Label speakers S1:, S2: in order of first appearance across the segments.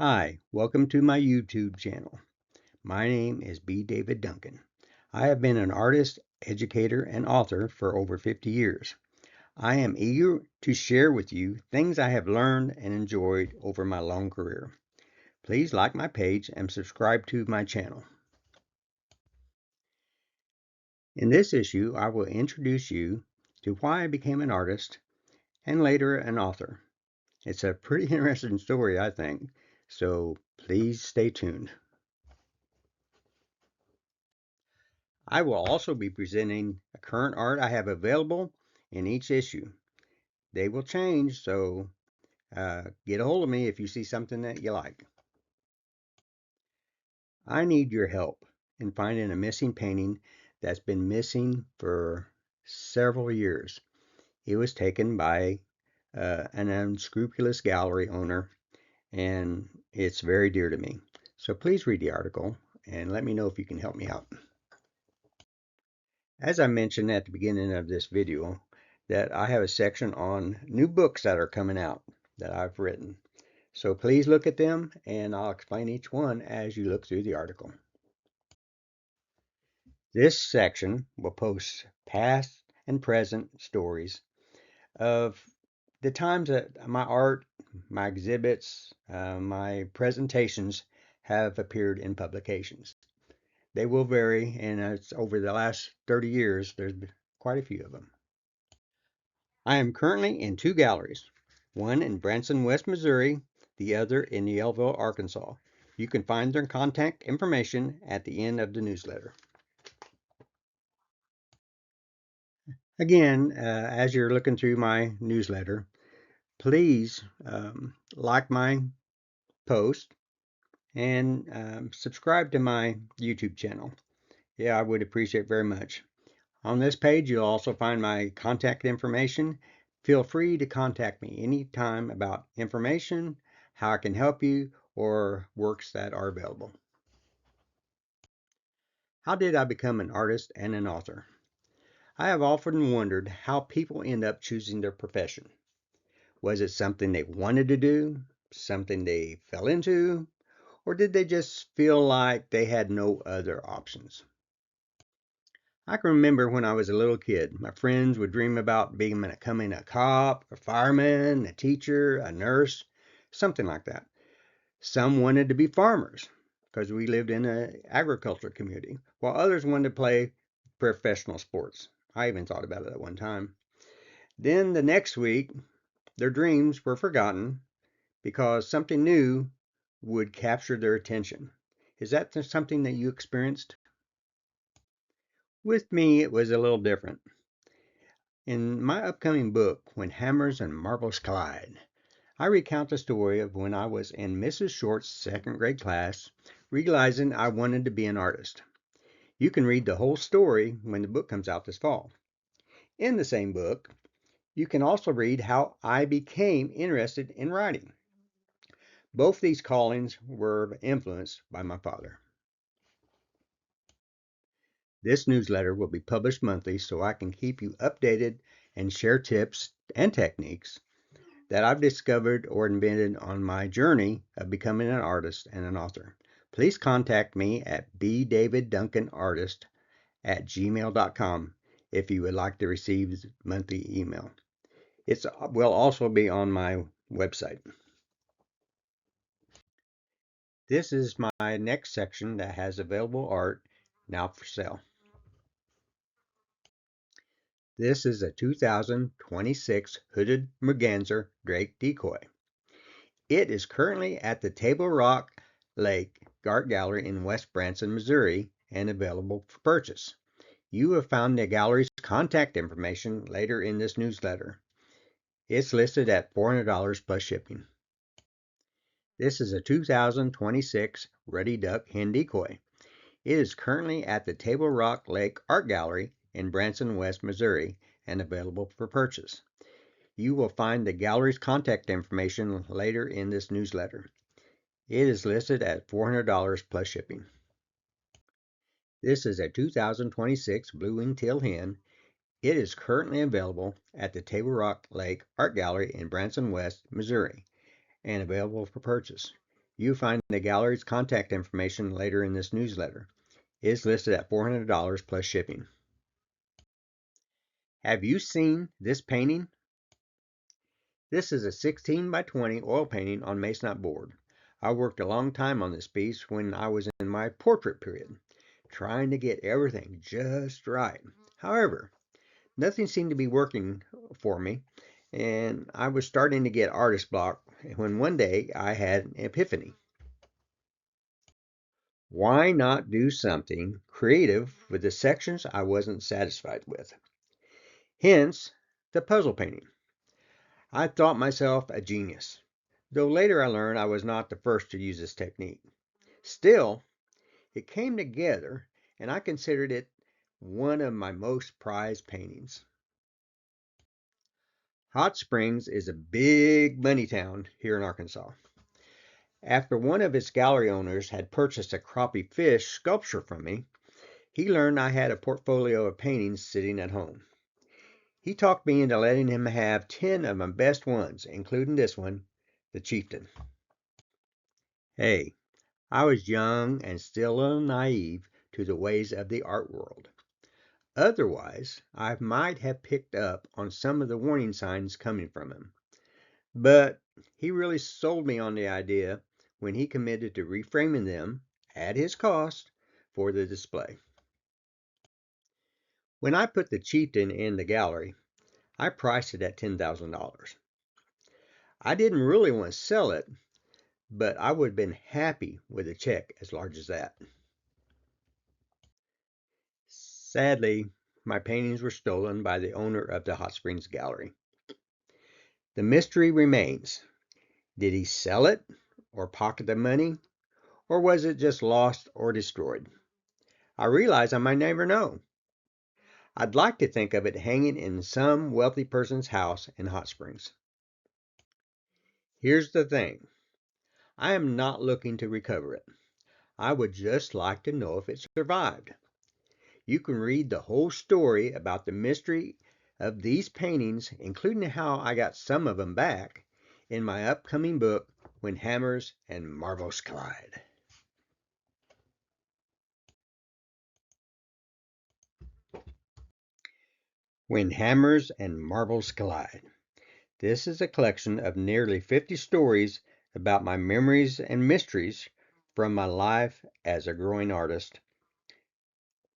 S1: Hi, welcome to my YouTube channel. My name is BDavid Duncan. I have been an artist, educator, and author for over 50 years. I am eager to share with you things I have learned and enjoyed over my long career. Please like my page and subscribe to my channel. In this issue, I will introduce you to why I became an artist and later an author. It's a pretty interesting story, I think, so please stay tuned. I will also be presenting a current art I have available in each issue. They will change, so get a hold of me if you see something that you like. I need your help in finding a missing painting that's been missing for several years. It was taken by an unscrupulous gallery owner, and it's very dear to me. So please read the article and let me know if you can help me out. As I mentioned at the beginning of this video, that I have a section on new books that are coming out that I've written. So please look at them and I'll explain each one as you look through the article. This section will post past and present stories of the times that my art, my exhibits, my presentations have appeared in publications. They will vary, and it's over the last 30 years, there's been quite a few of them. I am currently in two galleries, one in Branson, West Missouri, the other in Yellville, Arkansas. You can find their contact information at the end of the newsletter. Again, as you're looking through my newsletter, please like my post and subscribe to my YouTube channel. Yeah, I would appreciate it very much. On this page, you'll also find my contact information. Feel free to contact me anytime about information, how I can help you, or works that are available. How did I become an artist and an author? I have often wondered how people end up choosing their profession. Was it something they wanted to do, something they fell into, or did they just feel like they had no other options? I can remember when I was a little kid, my friends would dream about becoming a cop, a fireman, a teacher, a nurse, something like that. Some wanted to be farmers because we lived in an agriculture community, while others wanted to play professional sports. I even thought about it at one time. Then the next week, their dreams were forgotten because something new would capture their attention. Is that something that you experienced? With me, it was a little different. In my upcoming book, When Hammers and Marbles Collide, I recount the story of when I was in Mrs. Short's second grade class, realizing I wanted to be an artist. You can read the whole story when the book comes out this fall. In the same book, you can also read how I became interested in writing. Both these callings were influenced by my father. This newsletter will be published monthly so I can keep you updated and share tips and techniques that I've discovered or invented on my journey of becoming an artist and an author. Please contact me at bdavidduncanartist@gmail.com if you would like to receive monthly email. It will also be on my website. This is my next section that has available art now for sale. This is a 2026 hooded merganser drake decoy. It is currently at the Table Rock Lake Art Gallery in West Branson, Missouri, and available for purchase. You have found the gallery's contact information later in this newsletter. It's listed at $400 plus shipping. This is a 2026 Ruddy Duck hen decoy. It is currently at the Table Rock Lake Art Gallery in Branson, West Missouri, and available for purchase. You will find the gallery's contact information later in this newsletter. It is listed at $400 plus shipping. This is a 2026 blue-winged teal hen. It is currently available at the Table Rock Lake Art Gallery in Branson, West Missouri, and available for purchase. You find the gallery's contact information later in this newsletter. It is listed at $400 plus shipping. Have you seen this painting? This is a 16 by 20 oil painting on masonite board. I worked a long time on this piece when I was in my portrait period, trying to get everything just right. However, nothing seemed to be working for me, and I was starting to get artist block when one day I had an epiphany. Why not do something creative with the sections I wasn't satisfied with? Hence, the puzzle painting. I thought myself a genius, though later I learned I was not the first to use this technique. Still, it came together, and I considered it one of my most prized paintings. Hot Springs is a big money town here in Arkansas. After one of its gallery owners had purchased a crappie fish sculpture from me, he learned I had a portfolio of paintings sitting at home. He talked me into letting him have 10 of my best ones, including this one, the Chieftain. Hey, I was young and still a little naive to the ways of the art world. Otherwise, I might have picked up on some of the warning signs coming from him. But he really sold me on the idea when he committed to reframing them, at his cost, for the display. When I put the Chieftain in the gallery, I priced it at $10,000. I didn't really want to sell it, but I would have been happy with a check as large as that. Sadly, my paintings were stolen by the owner of the Hot Springs Gallery. The mystery remains. Did he sell it or pocket the money, or was it just lost or destroyed? I realize I might never know. I'd like to think of it hanging in some wealthy person's house in Hot Springs. Here's the thing. I am not looking to recover it. I would just like to know if it survived. You can read the whole story about the mystery of these paintings, including how I got some of them back, in my upcoming book, When Hammers and Marbles Collide. When Hammers and Marbles Collide. This is a collection of nearly 50 stories about my memories and mysteries from my life as a growing artist.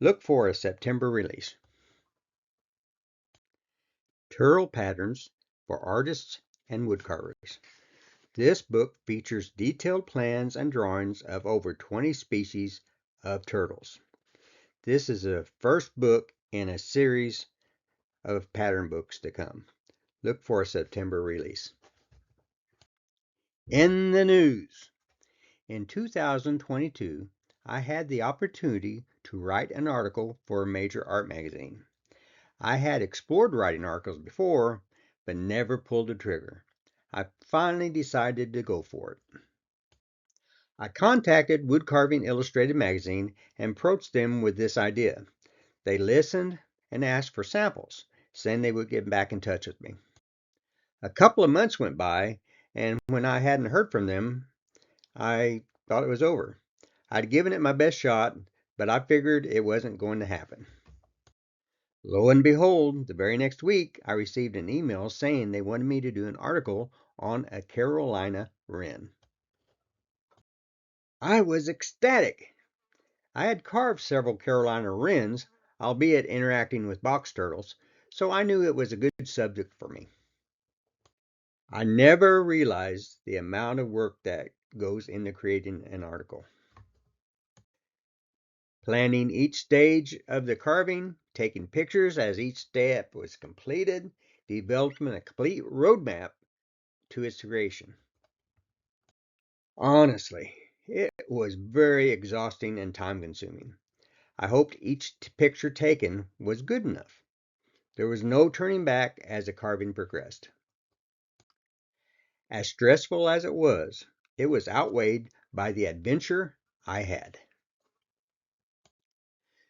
S1: Look for a September release. Turtle Patterns for Artists and Woodcarvers. This book features detailed plans and drawings of over 20 species of turtles. This is the first book in a series of pattern books to come. Look for a September release. In the news. In 2022, I had the opportunity to write an article for a major art magazine. I had explored writing articles before, but never pulled the trigger. I finally decided to go for it. I contacted Wood Carving Illustrated magazine and approached them with this idea. They listened and asked for samples, saying they would get back in touch with me. A couple of months went by, and when I hadn't heard from them, I thought it was over. I'd given it my best shot, but I figured it wasn't going to happen. Lo and behold, the very next week, I received an email saying they wanted me to do an article on a Carolina wren. I was ecstatic. I had carved several Carolina wrens, albeit interacting with box turtles, so I knew it was a good subject for me. I never realized the amount of work that goes into creating an article. Planning each stage of the carving, taking pictures as each step was completed, developing a complete roadmap to its creation. Honestly, it was very exhausting and time consuming. I hoped each picture taken was good enough. There was no turning back as the carving progressed. As stressful as it was outweighed by the adventure I had.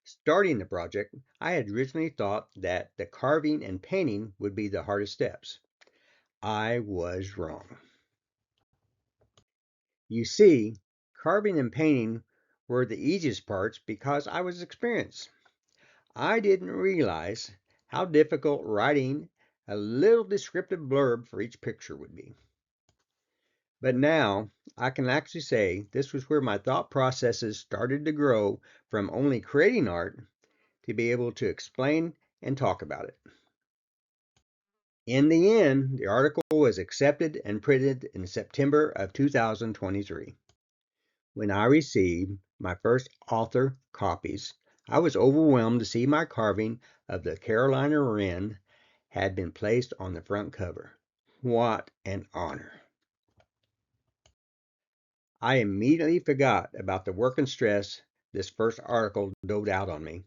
S1: Starting the project, I had originally thought that the carving and painting would be the hardest steps. I was wrong. You see, carving and painting were the easiest parts because I was experienced. I didn't realize how difficult writing a little descriptive blurb for each picture would be. But now I can actually say this was where my thought processes started to grow from only creating art to be able to explain and talk about it. In the end, the article was accepted and printed in September of 2023. When I received my first author copies, I was overwhelmed to see my carving of the Carolina wren had been placed on the front cover. What an honor! I immediately forgot about the work and stress this first article doled out on me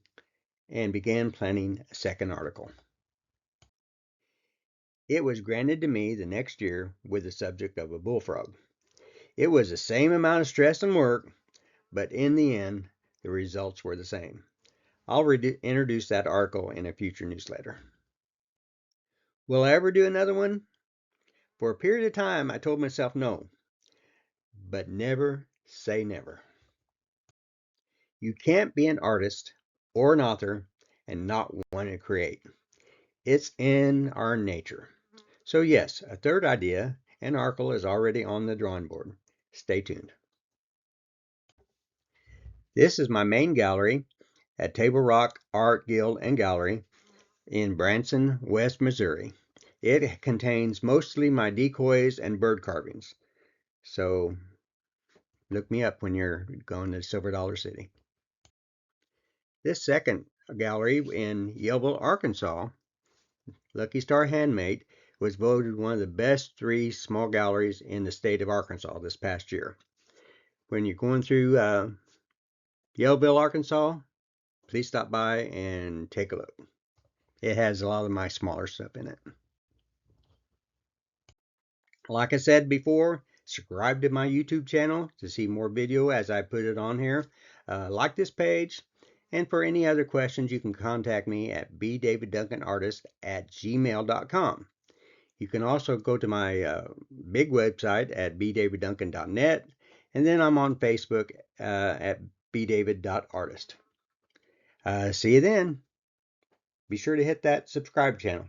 S1: and began planning a second article. It was granted to me the next year with the subject of a bullfrog. It was the same amount of stress and work, but in the end, the results were the same. I'll introduce that article in a future newsletter. Will I ever do another one? For a period of time, I told myself no, but never say never. You can't be an artist or an author and not want to create. It's in our nature. So yes, a third idea and article is already on the drawing board. Stay tuned. This is my main gallery at Table Rock Art Guild and Gallery in Branson, West Missouri. It contains mostly my decoys and bird carvings. So look me up when you're going to Silver Dollar City. This second gallery in Yellville, Arkansas, Lucky Star Handmade, was voted one of the best 3 small galleries in the state of Arkansas this past year. When you're going through Yellville, Arkansas, please stop by and take a look. It has a lot of my smaller stuff in it. Like I said before, subscribe to my YouTube channel to see more video as I put it on here. Like this page, and for any other questions, you can contact me at bdavidduncanartist@gmail.com. You can also go to my big website at bdavidduncan.net, and then I'm on Facebook at bdavid.artist. See you then. Be sure to hit that subscribe channel.